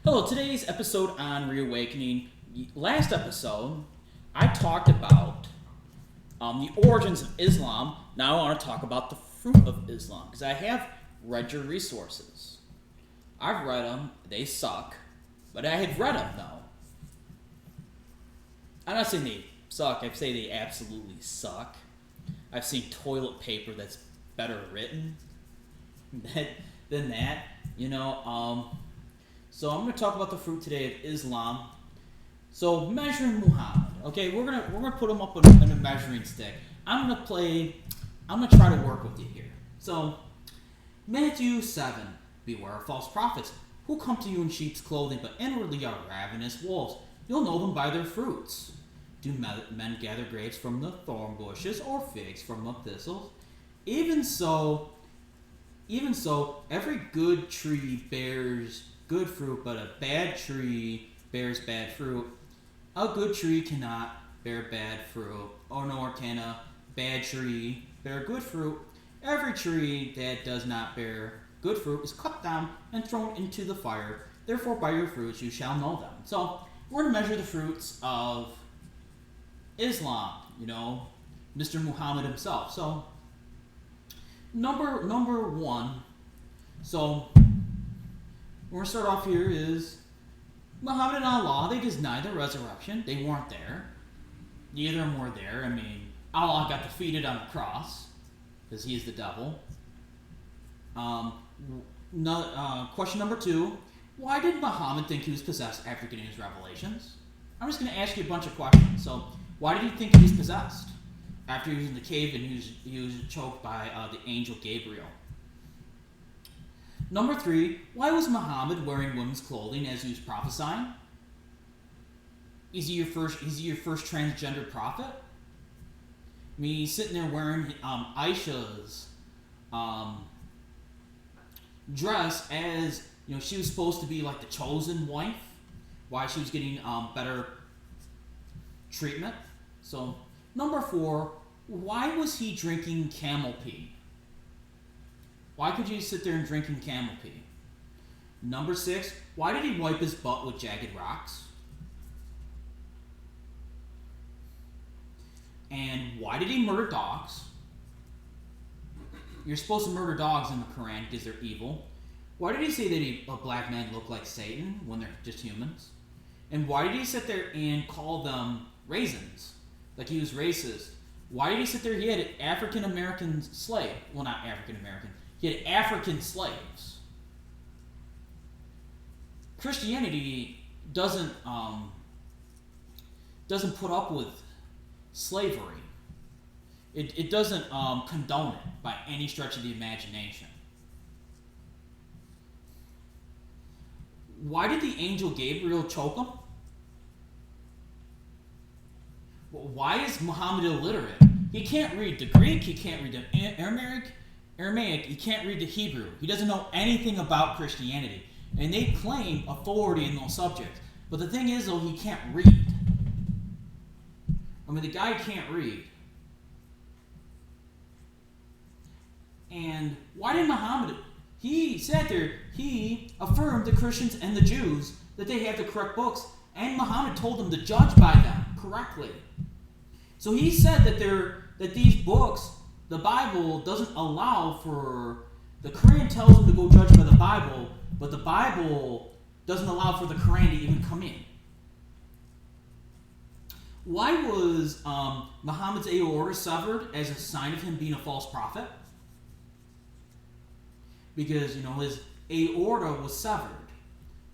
Hello, today's episode on reawakening. Last episode, I talked about the origins of Islam. Now I want to talk about the fruit of Islam because I have read your resources. I've read them, they suck, but I have read them though. I'm not saying they suck, I say they absolutely suck. I've seen toilet paper that's better written than that, you know. So I'm going to talk about the fruit today of Islam. So measuring Muhammad. Okay, we're gonna put him up on a measuring stick. I'm gonna try to work with you here. So Matthew 7, beware of false prophets who come to you in sheep's clothing, but inwardly are ravenous wolves. You'll know them by their fruits. Do men gather grapes from the thorn bushes or figs from the thistles? Even so, every good tree bears good fruit, but a bad tree bears bad fruit. A good tree cannot bear bad fruit, or nor can a bad tree bear good fruit. Every tree that does not bear good fruit is cut down and thrown into the fire. Therefore, by your fruits you shall know them. So, we're going to measure the fruits of Islam, Mr. Muhammad himself. So, number one. So, we're going to start off here is Muhammad and Allah, they denied the resurrection. They weren't there. Neither of them were there. I mean, Allah got defeated on the cross because he is the devil. Question number two, why did Muhammad think he was possessed after getting his revelations? I'm just going to ask you a bunch of questions. So, why did he think he was possessed after he was in the cave and he was choked by the angel Gabriel? Number three, why was Muhammad wearing women's clothing as he was prophesying? Is he your first transgender prophet? I mean, he's sitting there wearing Aisha's dress as, she was supposed to be like the chosen wife. Why she was getting better treatment. So, number four, why was he drinking camel pee? Why could you sit there and drink camel pee? Number six, why did he wipe his butt with jagged rocks? And why did he murder dogs? You're supposed to murder dogs in the Quran because they're evil. Why did he say that a black man looked like Satan when they're just humans? And why did he sit there and call them raisins? Like he was racist. Why did he sit there? He had an African American slave. Well, not African American. He had African slaves. Christianity doesn't put up with slavery. It doesn't condone it by any stretch of the imagination. Why did the angel Gabriel choke him? Why is Muhammad illiterate? He can't read the Greek. He can't read the Aramaic, he can't read the Hebrew. He doesn't know anything about Christianity. And they claim authority in those subjects. But the thing is, though, he can't read. I mean, the guy can't read. And why did Muhammad... He sat there, he affirmed the Christians and the Jews that they have the correct books, and Muhammad told them to judge by them correctly. So he said that these books... The Bible doesn't allow for... The Quran tells them to go judge by the Bible, but the Bible doesn't allow for the Quran to even come in. Why was Muhammad's aorta severed as a sign of him being a false prophet? Because, his aorta was severed.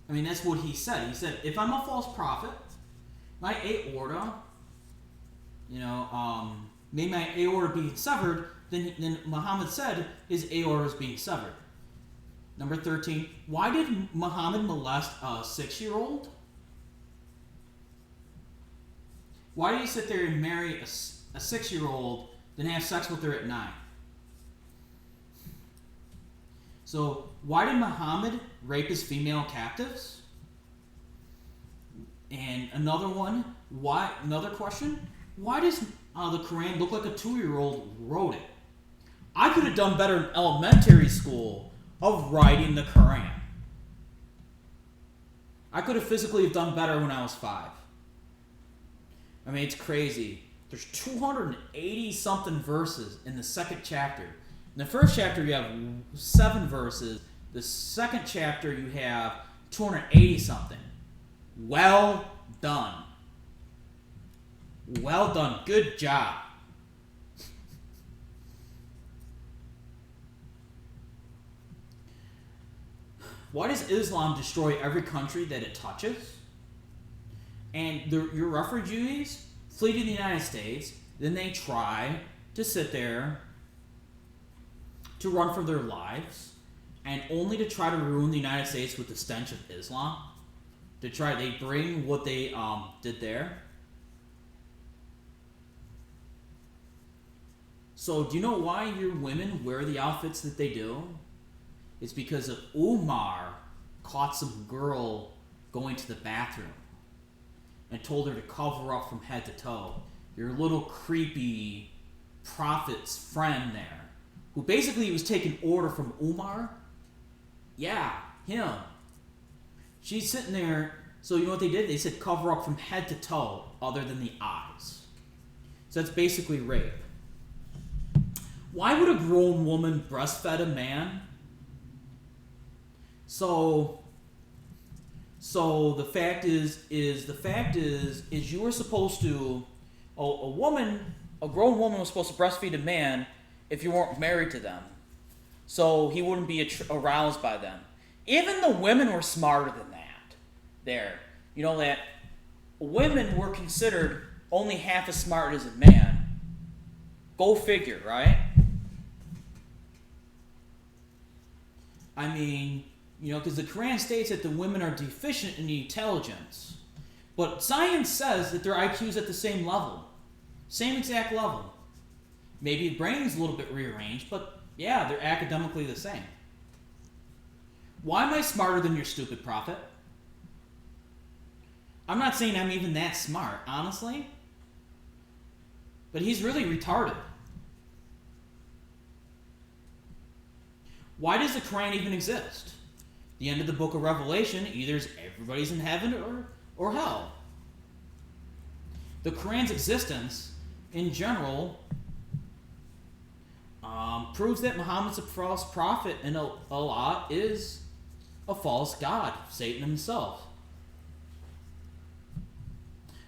I mean, that's what he said. He said, if I'm a false prophet, my aorta, may my aorta be severed, then Muhammad said his aorta is being severed. Number 13, why did Muhammad molest a 6-year-old? Why did he sit there and marry a 6-year-old, then have sex with her at 9? So, why did Muhammad rape his female captives? And another question, why does the Quran look like a 2-year-old wrote it? I could have done better in elementary school of writing the Quran. I could have physically have done better when I was 5. I mean, it's crazy. There's 280 something verses in the second chapter. In the first chapter, you have 7 verses. The second chapter, you have 280 something. Well done. Well done. Good job. Why does Islam destroy every country that it touches? And your refugees flee to the United States, then they try to sit there to run for their lives, and only to try to ruin the United States with the stench of Islam. They bring what they did there. So do you know why your women wear the outfits that they do? It's because of Umar caught some girl going to the bathroom and told her to cover up from head to toe. Your little creepy prophet's friend there, who basically was taking order from Umar. Yeah, him. She's sitting there. So you know what they did? They said cover up from head to toe other than the eyes. So that's basically rape. Why would a grown woman breastfeed a man? So the fact is you were supposed to, a grown woman was supposed to breastfeed a man if you weren't married to them, so he wouldn't be aroused by them. Even the women were smarter than that. There, you know that women were considered only half as smart as a man. Go figure, right? I mean, you know, because the Quran states that the women are deficient in intelligence. But science says that their IQ is at the same level. Same exact level. Maybe the brain is a little bit rearranged, but yeah, they're academically the same. Why am I smarter than your stupid prophet? I'm not saying I'm even that smart, honestly. But he's really retarded. Why does the Quran even exist? The end of the book of Revelation, either everybody's in heaven or hell. The Quran's existence, in general, proves that Muhammad's a false prophet and Allah is a false god, Satan himself.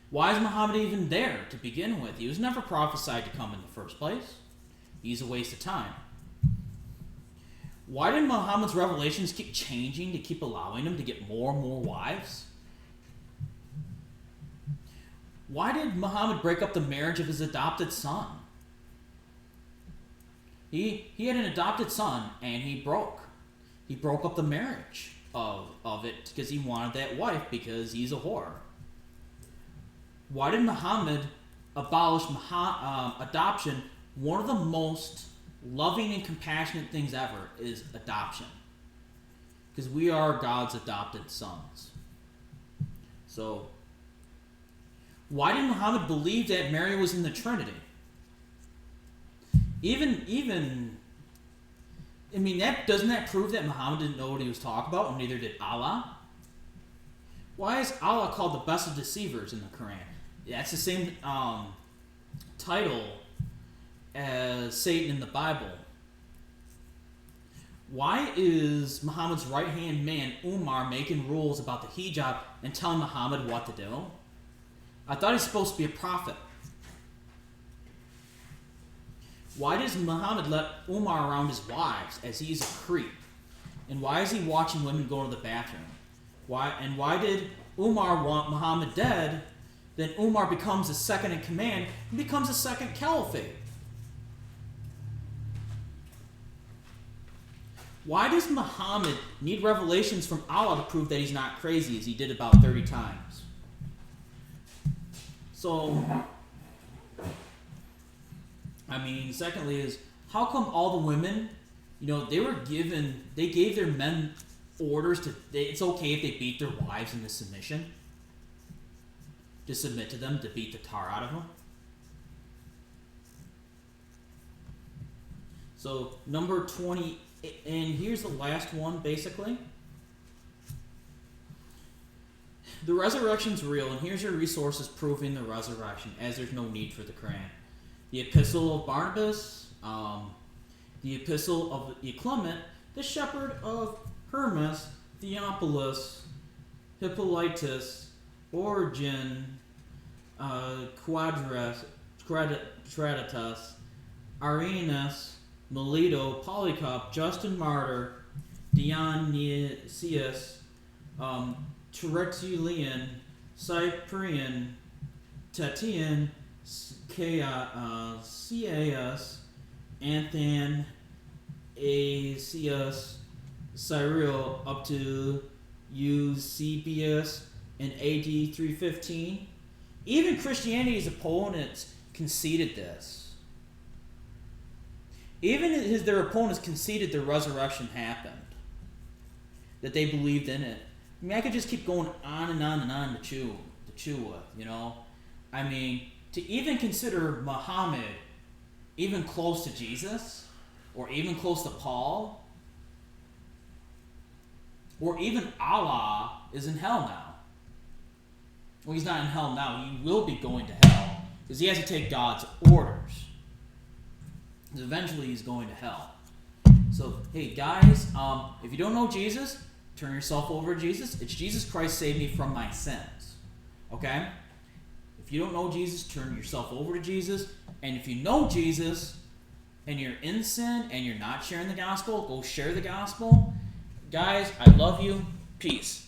Why is Muhammad even there to begin with? He was never prophesied to come in the first place. He's a waste of time. Why did Muhammad's revelations keep changing to keep allowing him to get more and more wives? Why did Muhammad break up the marriage of his adopted son? He had an adopted son, and he broke up the marriage of it because he wanted that wife because he's a whore. Why did Muhammad abolish adoption? One of the most loving and compassionate things ever is adoption, because we are God's adopted sons. So, why did Muhammad believe that Mary was in the Trinity? I mean, doesn't that prove that Muhammad didn't know what he was talking about, and neither did Allah? Why is Allah called the best of deceivers in the Quran? That's the same title as Satan in the Bible. Why is Muhammad's right-hand man, Umar, making rules about the hijab and telling Muhammad what to do? I thought he's supposed to be a prophet. Why does Muhammad let Umar around his wives as he's a creep? And why is he watching women go to the bathroom? Why did Umar want Muhammad dead? Then Umar becomes a second in command and becomes a second caliphate. Why does Muhammad need revelations from Allah to prove that he's not crazy, as he did about 30 times? So, I mean, secondly is, how come all the women, they gave their men orders it's okay if they beat their wives into submission? To submit to them, to beat the tar out of them? So, number 20, and here's the last one, basically. The resurrection's real, and here's your resources proving the resurrection, as there's no need for the Quran. The Epistle of Barnabas, the Epistle of Clement, the Shepherd of Hermas, Theophilus, Hippolytus, Origen, Quadratus, Irenaeus, Melito, Polycarp, Justin Martyr, Dionysius, Tertullian, Cyprian, Tatian, Caius, Anthony, Asius, Cyril, up to Eusebius in AD 315. Even Christianity's opponents conceded this. Even their opponents conceded the resurrection happened. That they believed in it. I mean, I could just keep going on and on and on to chew with, you know? I mean, to even consider Muhammad even close to Jesus, or even close to Paul, or even Allah is in hell now. Well, he's not in hell now. He will be going to hell, because he has to take God's orders. Because eventually he's going to hell. So, hey guys, if you don't know Jesus, turn yourself over to Jesus. It's Jesus Christ saved me from my sins. Okay? If you don't know Jesus, turn yourself over to Jesus. And if you know Jesus, and you're in sin, and you're not sharing the gospel, go share the gospel. Guys, I love you. Peace.